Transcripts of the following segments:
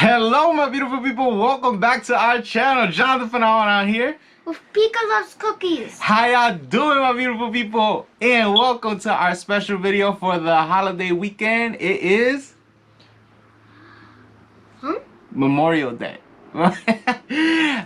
Hello, my beautiful people. Welcome back to our channel. Jonathan Phenomenon here. With Pika Loves Cookies. How y'all doing, my beautiful people? And welcome to our special video for the holiday weekend. It is Memorial Day.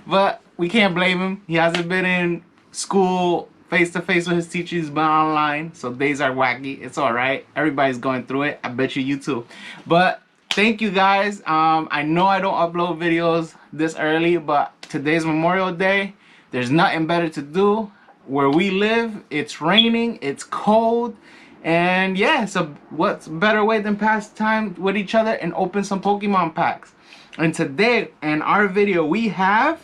But we can't blame him. He hasn't been in school face-to-face with his teachers. He's been online. So days are wacky. It's alright. Everybody's going through it. I bet you too. But thank you guys. I know I don't upload videos this early, but today's Memorial Day. There's nothing better to do. Where we live, it's raining, it's cold, and yeah, so what's better way than pass time with each other and open some Pokemon packs? And today in our video we have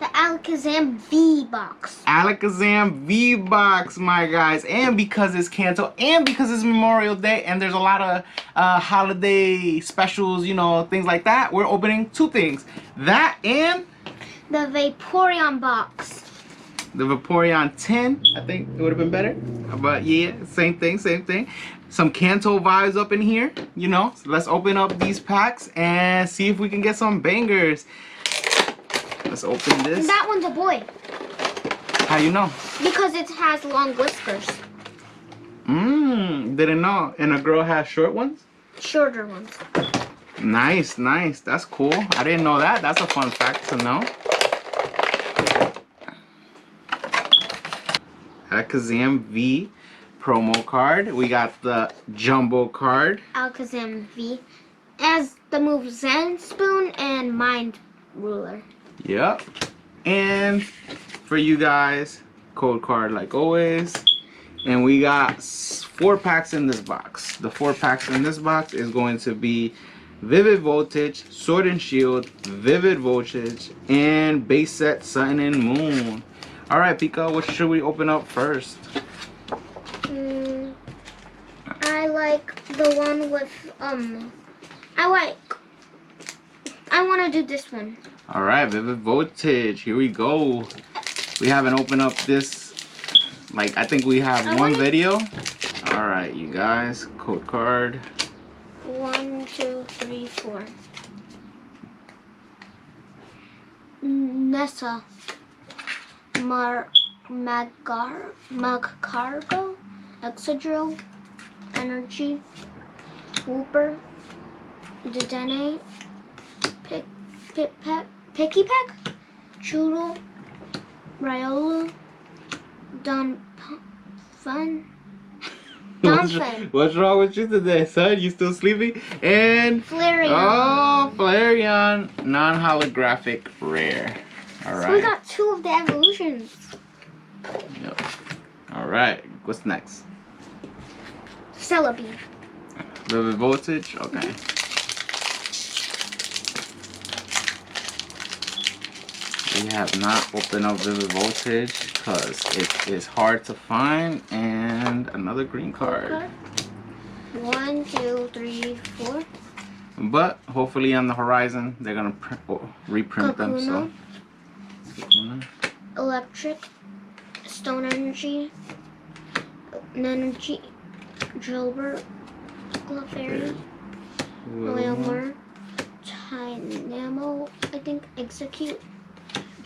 the Alakazam V-Box. Alakazam V-Box, my guys. And because it's Kanto and because it's Memorial Day and there's a lot of holiday specials, you know, things like that, we're opening two things. That and the Vaporian box. The Vaporian 10, I think it would have been better. But yeah, same thing, same thing. Some Kanto vibes up in here, you know. So let's open up these packs and see if we can get some bangers. Let's open this. That one's a boy. How you know? Because it has long whiskers. Didn't know. And a girl has short ones? Shorter ones. Nice, nice. That's cool. I didn't know that. That's a fun fact to know. Alakazam V promo card. We got the jumbo card. Alakazam V as the move Zen Spoon and Mind Ruler. Yep. And for you guys, code card like always. And we got 4 packs in this box. The 4 packs in this box is going to be Vivid Voltage, Sword and Shield, Vivid Voltage, and base set Sun and Moon. Alright, Pika, what should we open up first? I like the one with, I want to do this one. Alright, Vivid Voltage, here we go. We haven't opened up this, like, I think we have one video. Alright, you guys, code card. 1, 2, 3, 4. Nessa. Magcargo, Excadrill, Energy, Wooper, Dedenne, Picky Peck, Choodle, Riolu, Donphan. What's wrong with you today, son? You still sleeping? And Flareon. Oh, Flareon, non-holographic rare. All right. So we got 2 of the evolutions. Yep. All right. What's next? Celebi. Vivid Voltage. Okay. We have not opened up Vivid Voltage because it is hard to find. And another green card. 1, 2, 3, 4. But hopefully on the horizon they're gonna reprint them. So. Electric, Stone Energy, Energy, Drillbur, Clefairy, Wilmer, Tynamo, I think, Execute,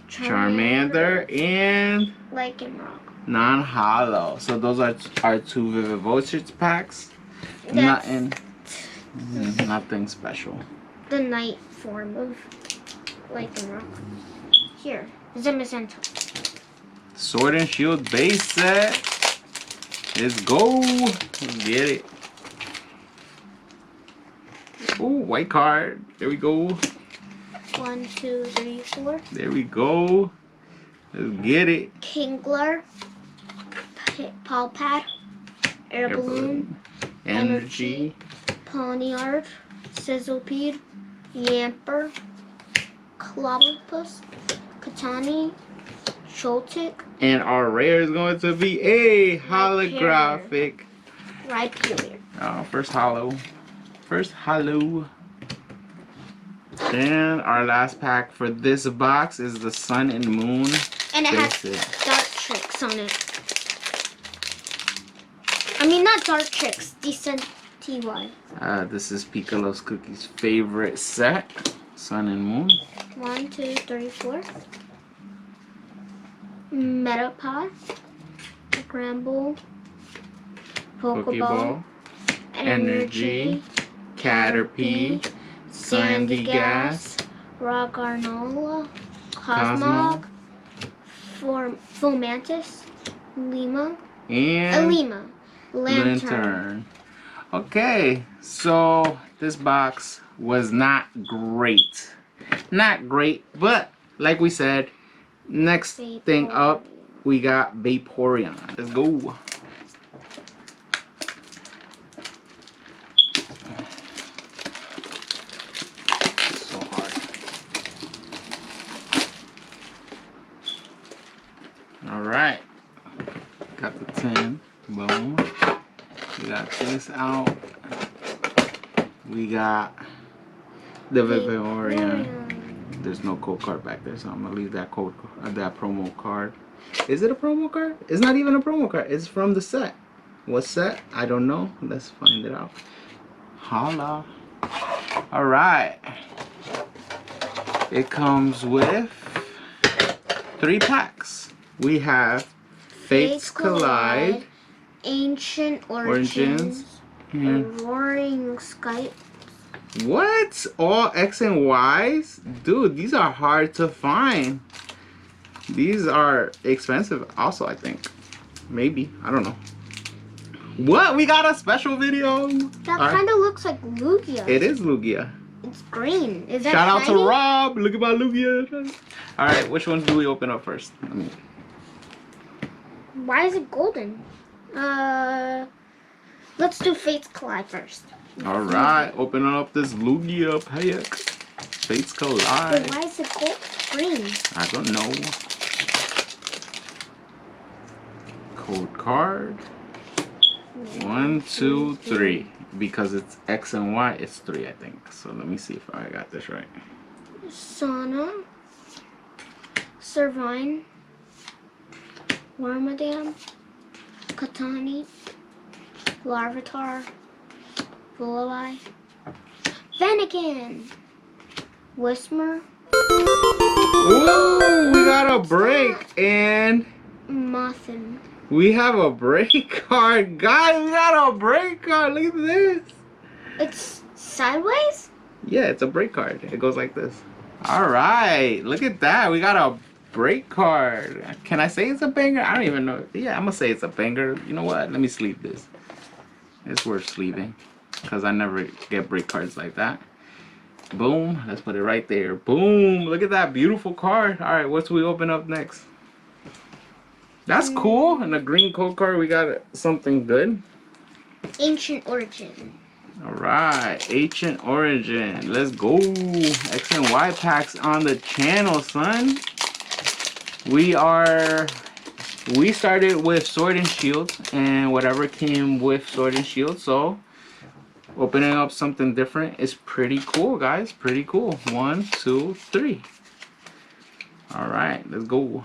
Charmander, and Lycanroc. Non-hollow. So those are our 2 Vivid Voltage packs. Nothing special. The night form of Lycanroc. Here, Zamazenta. Sword and Shield base set. Let's go. Let's get it. Ooh, white card. There we go. 1, 2, 3, 4. There we go. Let's get it. Kingler, Palpad, Air Balloon, Energy, Ponyard, Sizzlepede, Yamper, Clobbopus, Katani, Sholtic, and our rare is going to be a holographic. Rhyperior. Oh, first hollow. First hollow. And our last pack for this box is the Sun and Moon. And it has Dark Tricks on it. I mean, not Dark Tricks, Decent TY. This is Pika Loves Cookies' favorite set. Sun and Moon. 1, 2, 3, 4. Metapod. Gramble. Pokeball. Energy. Caterpie. Sandy Gas. Rock Arnola. Cosmo. Cosmog. Fomantis. Lima. And Lima. Lantern. Okay, so this box was not great. Not great, but like we said, next thing up, we got Vaporian. Let's go. So hard. All right. Got the 10. Boom. We got this out. We got the Vaporian. There's no code card back there, so I'm gonna leave that code, that promo card. Is it a promo card? It's not even a promo card. It's from the set. What set? I don't know. Let's find it out. Holla. All right. It comes with 3 packs. We have Fates Collide, Ancient Origins, and Roaring Skype. What? All X and Y's? Dude, these are hard to find. These are expensive also, I think. Maybe. I don't know. What? We got a special video? That kind of looks like Lugia. It is Lugia. It's green. Is that Shout out shiny? to Rob. Look at my Lugia. Alright, which ones do we open up first? Why is it golden? Let's do Fates Collide first. Alright, open up this Lugia pack. Fates Collide. But why is it green? I don't know. Code card. 1, 2, 3. Because it's X and Y, it's 3, I think. So let me see if I got this right. Sauna. Servine. Wormadam. Katani. Larvitar. Bulleye. Fennekin. Whismer. Ooh, we got a break and Muffin. we have a break card. Guys, we got a break card. Look at this. It's sideways? Yeah, it's a break card. It goes like this. Alright, look at that. We got a break card. Can I say it's a banger? I don't even know. Yeah, I'm gonna say it's a banger. You know what? Let me sleeve this. It's worth sleeving. Because I never get break cards like that. Boom. Let's put it right there. Boom. Look at that beautiful card. Alright, what's we open up next? That's cool. And a green code card, we got something good. Ancient Origin. Alright, Ancient Origin. Let's go. X and Y packs on the channel, son. We started with Sword and Shield and whatever came with Sword and Shield, so opening up something different is pretty cool, guys. Pretty cool. 1, 2, 3. Alright, let's go.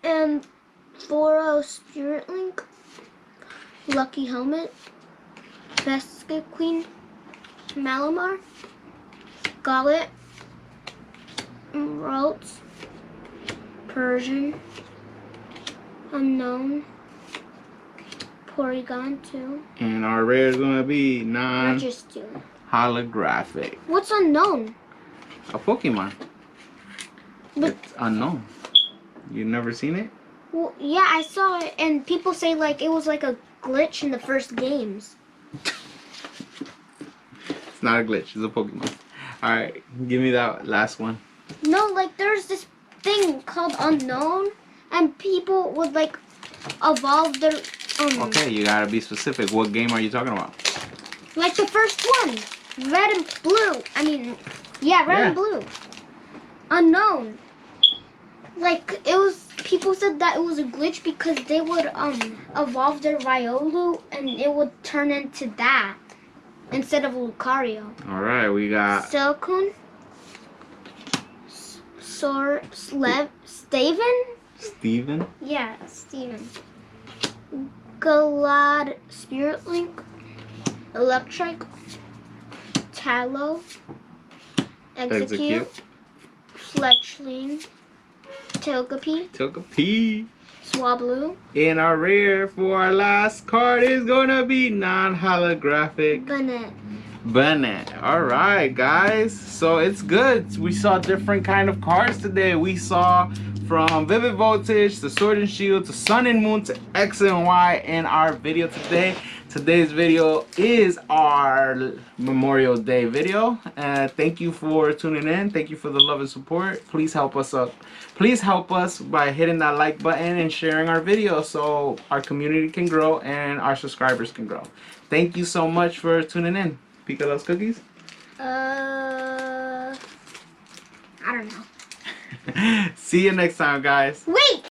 And Foro Spirit Link. Lucky Helmet. Basket Queen. Malamar. Goblet. Ralts. Persian. Unknown. Porygon 2. And our rare is going to be Register. holographic. What's unknown? A Pokemon. But It's unknown. You never seen it? well, yeah, I saw it, and people say like it was like a glitch in the first games. It's not a glitch. It's a Pokemon. Alright, give me that last one. No, like there's this thing called unknown, and people would like evolve their Okay, you gotta be specific. What game are you talking about? like the first one, red and blue. I mean, yeah, red and blue. Unknown. Like it was. People said that it was a glitch because they would evolve their Riolu and it would turn into that instead of Lucario. Alright, we got Silcoon. Steven? Steven. Yeah, Steven. Galad Spirit Link. Electric. Tallow, Execute, Fletchling, Togepi. Swablu, In our rare for our last card is gonna be non-holographic Bennett. Alright guys, so it's good. We saw different kind of cards today. We saw from Vivid Voltage to Sword and Shield to Sun and Moon to X and Y in our video today. Today's video is our Memorial Day video. Thank you for tuning in. Thank you for the love and support. Please help us up. Please help us by hitting that like button and sharing our video so our community can grow and our subscribers can grow. Thank you so much for tuning in. Pika loves cookies? I don't know. See you next time, guys. Wait!